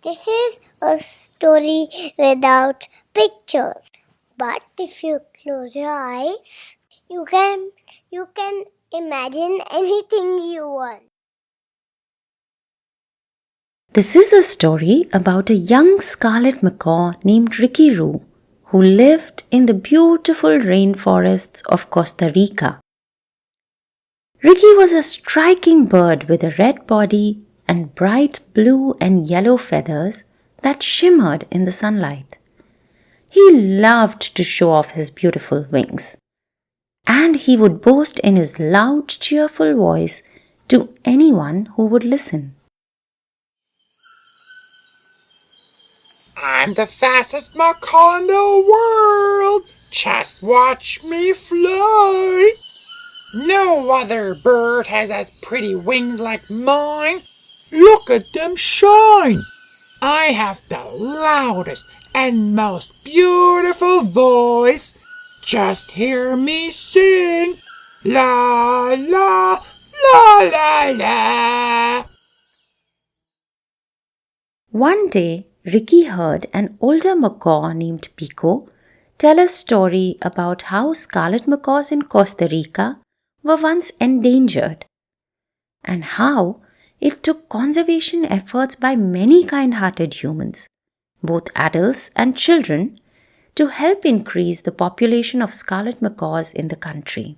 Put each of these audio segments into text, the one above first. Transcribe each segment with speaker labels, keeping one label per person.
Speaker 1: This is a story without pictures. But if you close your eyes, you can imagine anything you want.
Speaker 2: This is a story about a young scarlet macaw named Ricky Roo, who lived in the beautiful rainforests of Costa Rica. Ricky was a striking bird with a red body and bright blue and yellow feathers that shimmered in the sunlight. He loved to show off his beautiful wings, and he would boast in his loud, cheerful voice to anyone who would listen.
Speaker 3: I'm the fastest macaw in the world. Just watch me fly. No other bird has as pretty wings like mine. Look at them shine. I have the loudest and most beautiful voice. Just hear me sing. La la la la la.
Speaker 2: One day, Ricky heard an older macaw named Pico tell a story about how scarlet macaws in Costa Rica were once endangered, and how it took conservation efforts by many kind-hearted humans, both adults and children, to help increase the population of scarlet macaws in the country.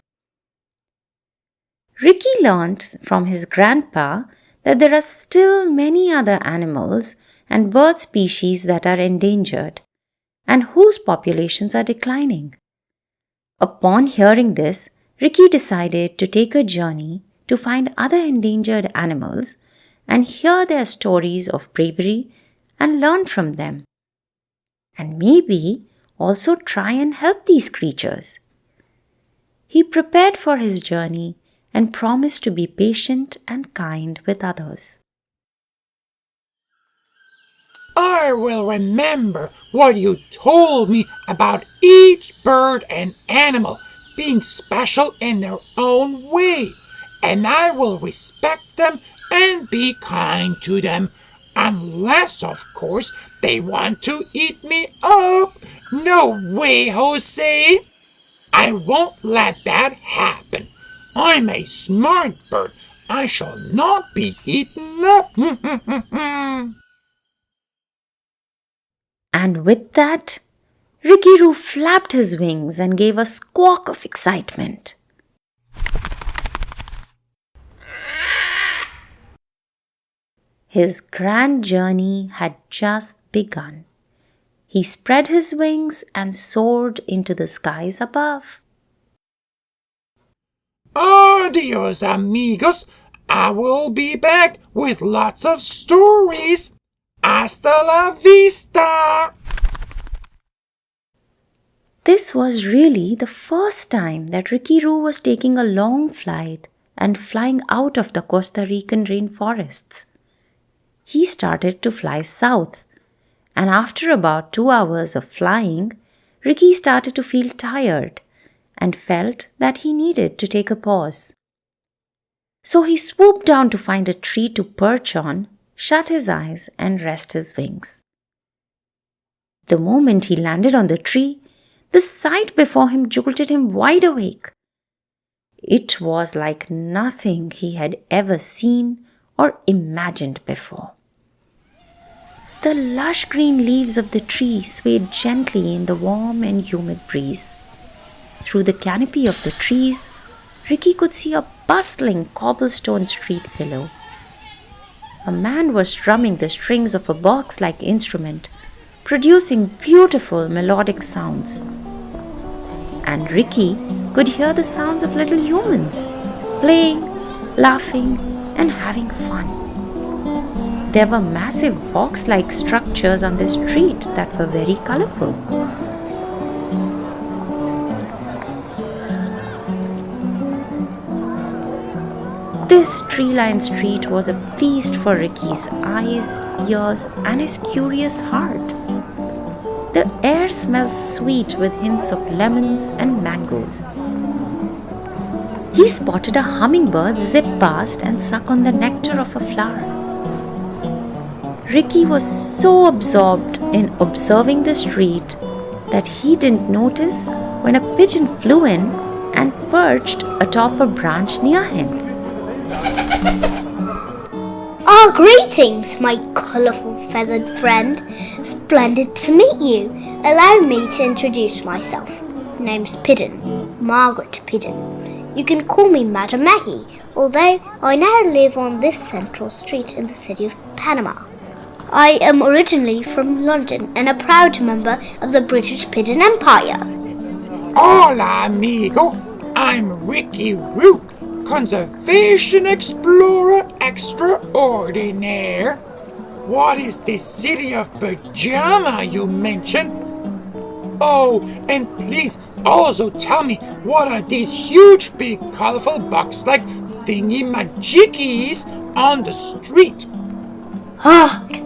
Speaker 2: Ricky learned from his grandpa that there are still many other animals and bird species that are endangered and whose populations are declining. Upon hearing this, Ricky decided to take a journey to find other endangered animals and hear their stories of bravery and learn from them, and maybe also try and help these creatures. He prepared for his journey and promised to be patient and kind with others.
Speaker 3: I will remember what you told me about each bird and animal being special in their own way, and I will respect them and be kind to them, unless, of course, they want to eat me up. No way, Jose! I won't let that happen. I'm a smart bird. I shall not be eaten up.
Speaker 2: And with that, Ricky Roo flapped his wings and gave a squawk of excitement. His grand journey had just begun. He spread his wings and soared into the skies above.
Speaker 3: Adios, amigos. I will be back with lots of stories. Hasta la vista!
Speaker 2: This was really the first time that Ricky Roo was taking a long flight and flying out of the Costa Rican rainforests. He started to fly south, and after about 2 hours of flying, Ricky started to feel tired and felt that he needed to take a pause. So he swooped down to find a tree to perch on, shut his eyes and rest his wings. The moment he landed on the tree, the sight before him jolted him wide awake. It was like nothing he had ever seen or imagined before. The lush green leaves of the tree swayed gently in the warm and humid breeze. Through the canopy of the trees, Ricky could see a bustling cobblestone street below. A man was strumming the strings of a box-like instrument, producing beautiful melodic sounds. And Ricky could hear the sounds of little humans, playing, laughing, and having fun. There were massive box-like structures on the street that were very colorful. This tree-lined street was a feast for Ricky's eyes, ears, and his curious heart. The air smelled sweet with hints of lemons and mangoes. He spotted a hummingbird zip past and suck on the nectar of a flower. Ricky was so absorbed in observing the street that he didn't notice when a pigeon flew in and perched atop a branch near him.
Speaker 1: Greetings, my colourful feathered friend. Splendid to meet you. Allow me to introduce myself. Name's Pigeon, Margaret Pigeon. You can call me Madam Maggie, although I now live on this central street in the city of Panama. I am originally from London and a proud member of the British Pigeon Empire.
Speaker 3: Hola, amigo. I'm Ricky Roo, conservation explorer extraordinaire. What is this city of pajama you mentioned? Oh, and please also tell me, what are these huge, big, colorful box-like thingy-majiggies on the street?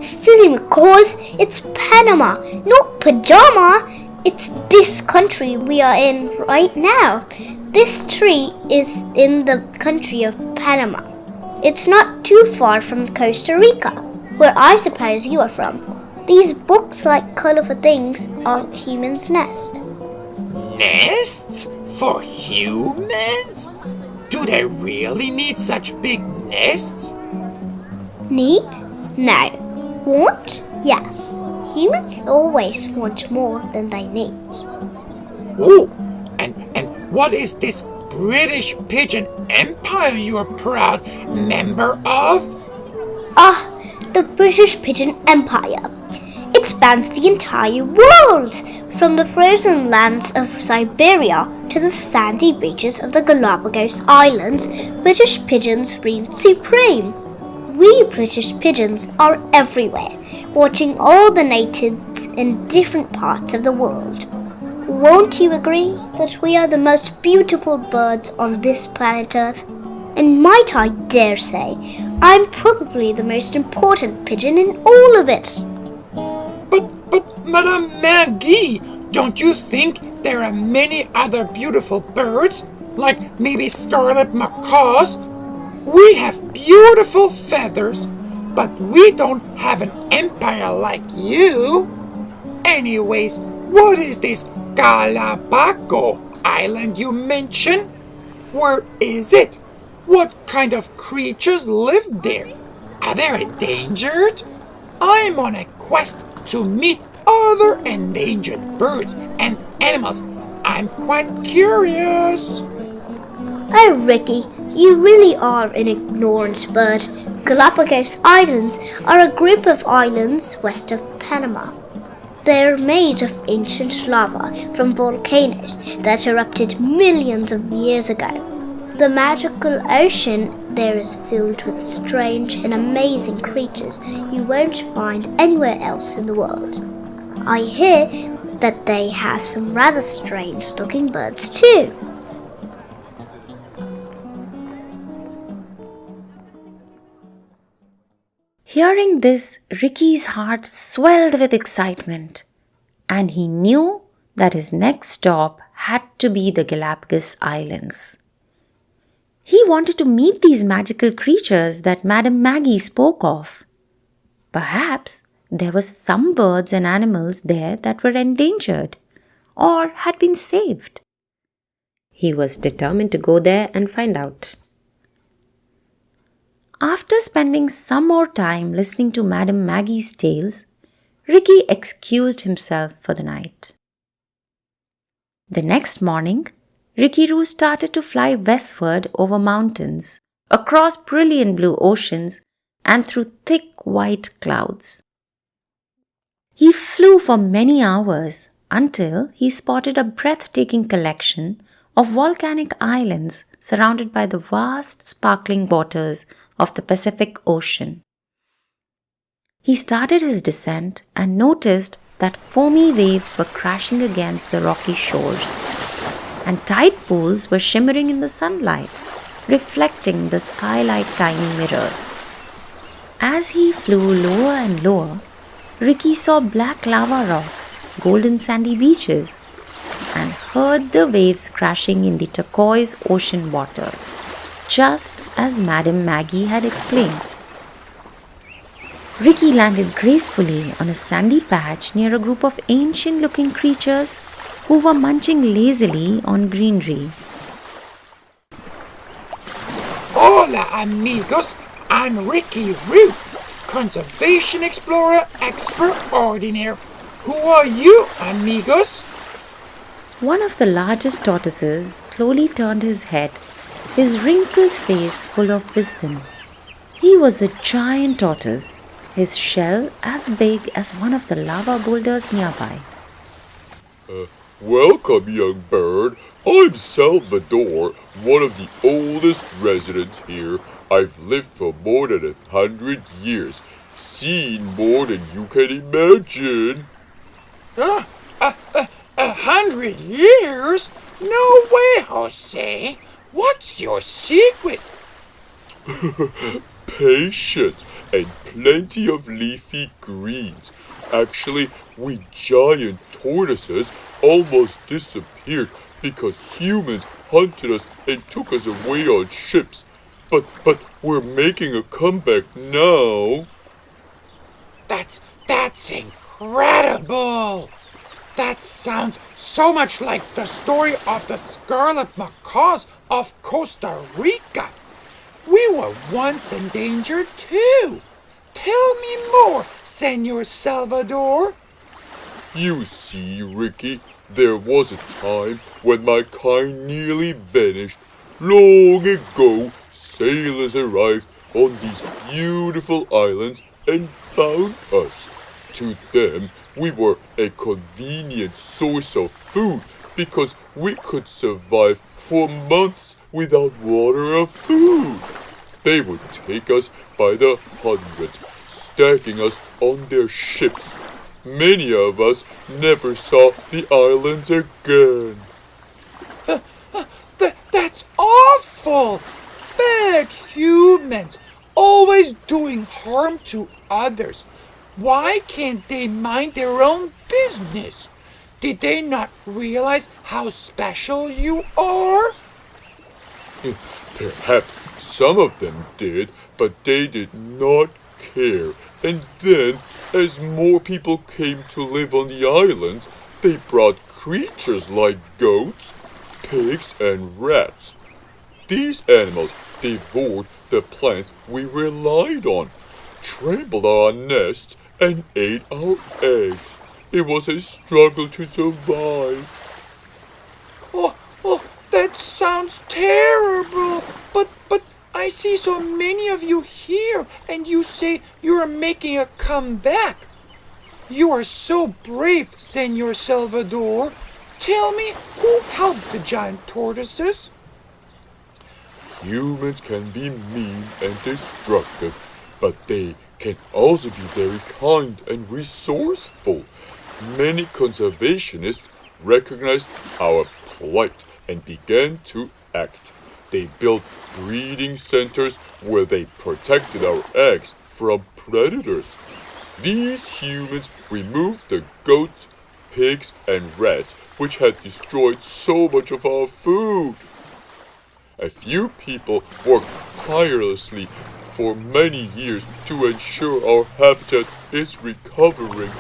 Speaker 1: Silly macaws, it's Panama, not pajama. It's this country we are in right now. This tree is in the country of Panama. It's not too far from Costa Rica, where I suppose you are from. These box-like colorful things are humans' nest.
Speaker 3: Nests? For humans? Do they really need such big nests?
Speaker 1: Need? No. Want? Yes. Humans always want more than they need.
Speaker 3: Oh, and what is this British Pigeon Empire you're a proud member of?
Speaker 1: The British Pigeon Empire. It spans the entire world, from the frozen lands of Siberia to the sandy beaches of the Galápagos Islands. British pigeons reign supreme. We British pigeons are everywhere, watching all the natives in different parts of the world. Won't you agree that we are the most beautiful birds on this planet Earth? And might I dare say, I'm probably the most important pigeon in all of it.
Speaker 3: But Madame Maggie, don't you think there are many other beautiful birds, like maybe scarlet macaws? We have beautiful feathers, but we don't have an empire like you. Anyways, what is this Galápagos Island you mentioned? Where is it? What kind of creatures live there? Are they endangered? I'm on a quest to meet other endangered birds and animals. I'm quite curious.
Speaker 1: Oh, Ricky, you really are an ignorant bird. Galápagos Islands are a group of islands west of Panama. They're made of ancient lava from volcanoes that erupted millions of years ago. The magical ocean there is filled with strange and amazing creatures you won't find anywhere else in the world. I hear that they have some rather strange looking birds too.
Speaker 2: Hearing this, Ricky's heart swelled with excitement, and he knew that his next stop had to be the Galápagos Islands. He wanted to meet these magical creatures that Madam Maggie spoke of. Perhaps there were some birds and animals there that were endangered or had been saved. He was determined to go there and find out. After spending some more time listening to Madam Maggie's tales, Ricky excused himself for the night. The next morning, Ricky Roo started to fly westward over mountains, across brilliant blue oceans, and through thick white clouds. He flew for many hours until he spotted a breathtaking collection of volcanic islands surrounded by the vast sparkling waters of the Pacific Ocean. He started his descent and noticed that foamy waves were crashing against the rocky shores, and tide pools were shimmering in the sunlight, reflecting the sky like tiny mirrors. As he flew lower and lower, Ricky saw black lava rocks, golden sandy beaches, and heard the waves crashing in the turquoise ocean waters, just as Madam Maggie had explained. Ricky landed gracefully on a sandy patch near a group of ancient looking creatures who were munching lazily on greenery.
Speaker 3: Hola, amigos. I'm Ricky Roo, conservation explorer extraordinaire. Who are you, amigos?
Speaker 2: One of the largest tortoises slowly turned his head, his wrinkled face full of wisdom. He was a giant tortoise, his shell as big as one of the lava boulders nearby.
Speaker 4: Welcome, young bird. I'm Salvador, one of the oldest residents here. I've lived for more than 100 years, seen more than you can imagine.
Speaker 3: 100 years? No way, Jose. What's your secret?
Speaker 4: Patience and plenty of leafy greens. Actually, we giant tortoises almost disappeared because humans hunted us and took us away on ships. But we're making a comeback now.
Speaker 3: That's incredible. That sounds so much like the story of the scarlet macaws of Costa Rica. We were once endangered too. Tell me more, Senor Salvador.
Speaker 4: You see, Ricky, there was a time when my kind nearly vanished. Long ago, sailors arrived on these beautiful islands and found us. To them, we were a convenient source of food because we could survive for months without water or food. They would take us by the hundreds, stacking us on their ships. Many of us never saw the islands again.
Speaker 3: That's awful. Bad humans, always doing harm to others. Why can't they mind their own business? Did they not realize how special you are?
Speaker 4: Perhaps some of them did, but they did not care. And then, as more people came to live on the islands, they brought creatures like goats, pigs, and rats. These animals devoured the plants we relied on, trampled our nests, and ate our eggs. It was a struggle to survive.
Speaker 3: Oh, that sounds terrible. But I see so many of you here, and you say you are making a comeback. You are so brave, Senor Salvador. Tell me, who helped the giant tortoises?
Speaker 4: Humans can be mean and destructive, but they can also be very kind and resourceful. Many conservationists recognized our plight and began to act. They built breeding centers where they protected our eggs from predators. These humans removed the goats, pigs, and rats which had destroyed so much of our food. A few people worked tirelessly for many years to ensure our habitat is recovering.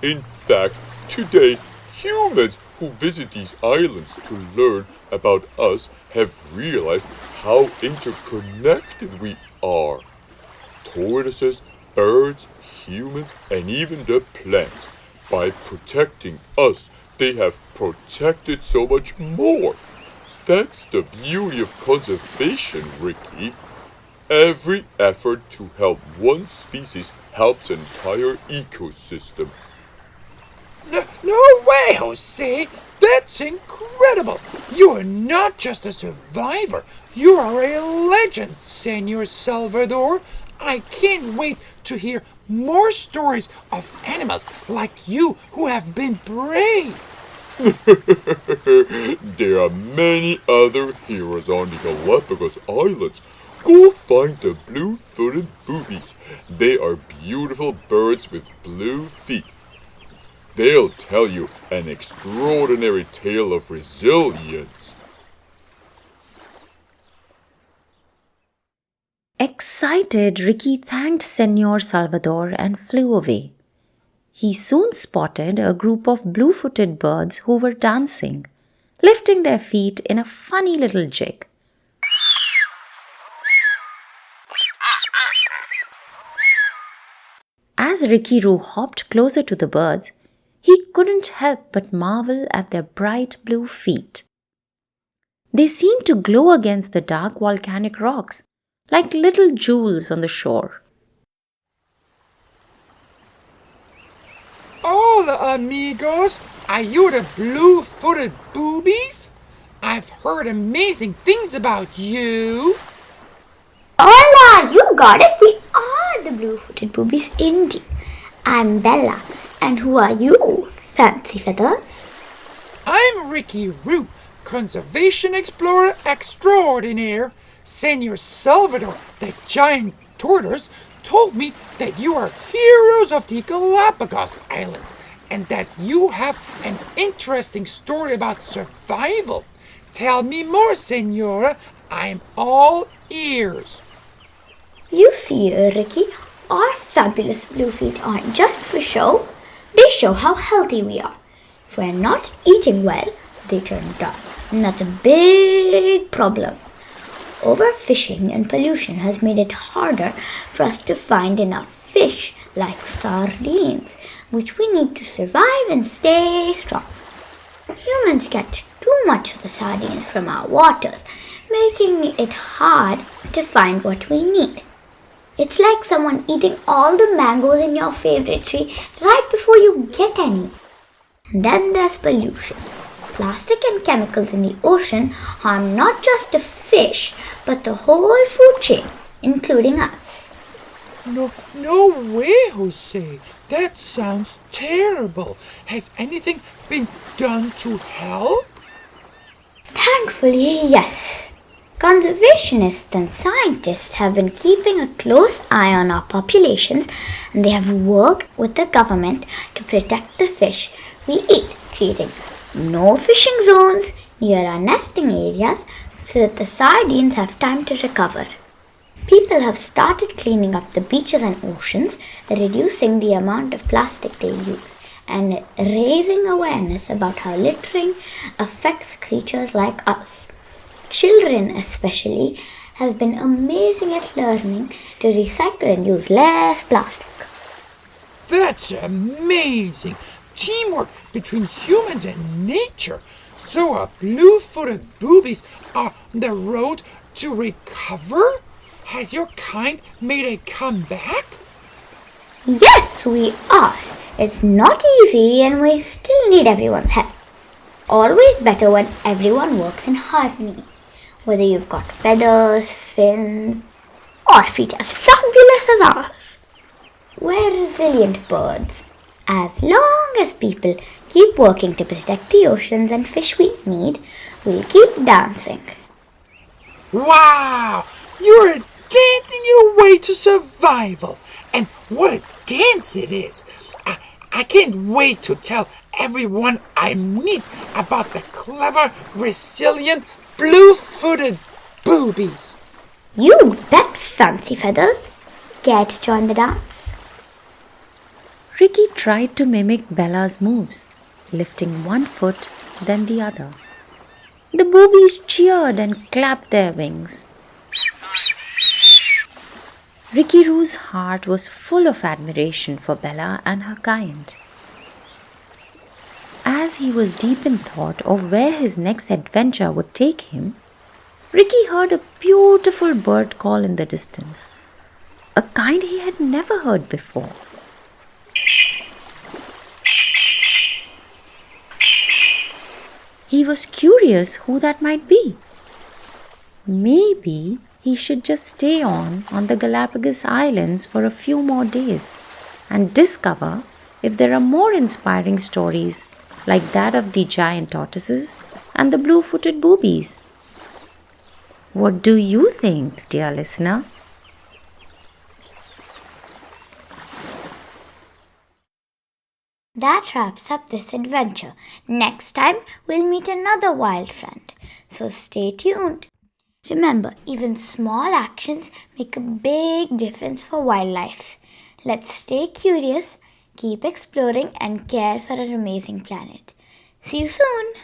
Speaker 4: In fact, today, humans who visit these islands to learn about us have realized how interconnected we are. Tortoises, birds, humans, and even the plants. By protecting us, they have protected so much more. That's the beauty of conservation, Ricky. Every effort to help one species helps an entire ecosystem.
Speaker 3: No way, Jose! That's incredible! You are not just a survivor, you are a legend, Senor Salvador. I can't wait to hear more stories of animals like you who have been brave.
Speaker 4: There are many other heroes on the Galápagos Islands. Go find the blue-footed boobies. They are beautiful birds with blue feet. They'll tell you an extraordinary tale of resilience.
Speaker 2: Excited, Ricky thanked Senor Salvador and flew away. He soon spotted a group of blue-footed birds who were dancing, lifting their feet in a funny little jig. As Ricky Roo hopped closer to the birds, he couldn't help but marvel at their bright blue feet. They seemed to glow against the dark volcanic rocks, like little jewels on the shore.
Speaker 3: Hola, amigos! Are you the blue-footed boobies? I've heard amazing things about you.
Speaker 1: Hola, you got it. We are the blue-footed boobies indeed. I'm Bella. And who are you, Fancy Feathers?
Speaker 3: I'm Ricky Roo, conservation explorer extraordinaire. Senor Salvador, the giant tortoise, told me that you are heroes of the Galápagos Islands and that you have an interesting story about survival. Tell me more, Senora. I'm all ears.
Speaker 1: You see, Ricky, our fabulous blue feet aren't just for show. They show how healthy we are. If we're not eating well, they turn dark. And that's a big problem. Overfishing and pollution has made it harder for us to find enough fish like sardines, which we need to survive and stay strong. Humans catch too much of the sardines from our waters, making it hard to find what we need. It's like someone eating all the mangoes in your favorite tree right before you get any. And then there's pollution. Plastic and chemicals in the ocean harm not just the fish, but the whole food chain, including us.
Speaker 3: No way, Jose. That sounds terrible. Has anything been done to help?
Speaker 1: Thankfully, yes. Conservationists and scientists have been keeping a close eye on our populations, and they have worked with the government to protect the fish we eat, creating no fishing zones near our nesting areas so that the sardines have time to recover. People have started cleaning up the beaches and oceans, reducing the amount of plastic they use, and raising awareness about how littering affects creatures like us. Children especially have been amazing at learning to recycle and use less plastic.
Speaker 3: That's amazing. Teamwork between humans and nature. So our blue-footed boobies are on the road to recover? Has your kind made a comeback?
Speaker 1: Yes, we are. It's not easy and we still need everyone's help. Always better when everyone works in harmony. Whether you've got feathers, fins, or feet as fabulous as ours. We're resilient birds. As long as people keep working to protect the oceans and fish we need, we'll keep dancing.
Speaker 3: Wow! You're dancing your way to survival. And what a dance it is. I can't wait to tell everyone I meet about the clever, resilient, blue-footed boobies.
Speaker 1: You bet, Fancy Feathers. Care to join the dance?
Speaker 2: Ricky tried to mimic Bella's moves, lifting one foot, then the other. The boobies cheered and clapped their wings. Ricky Roo's heart was full of admiration for Bella and her kind. As he was deep in thought of where his next adventure would take him, Ricky heard a beautiful bird call in the distance, a kind he had never heard before. He was curious who that might be. Maybe he should just stay on the Galápagos Islands for a few more days and discover if there are more inspiring stories like that of the giant tortoises and the blue-footed boobies. What do you think, dear listener?
Speaker 1: That wraps up this adventure. Next time, we'll meet another wild friend. So stay tuned.
Speaker 5: Remember, even small actions make a big difference for wildlife. Let's stay curious, keep exploring, and care for our amazing planet. See you soon!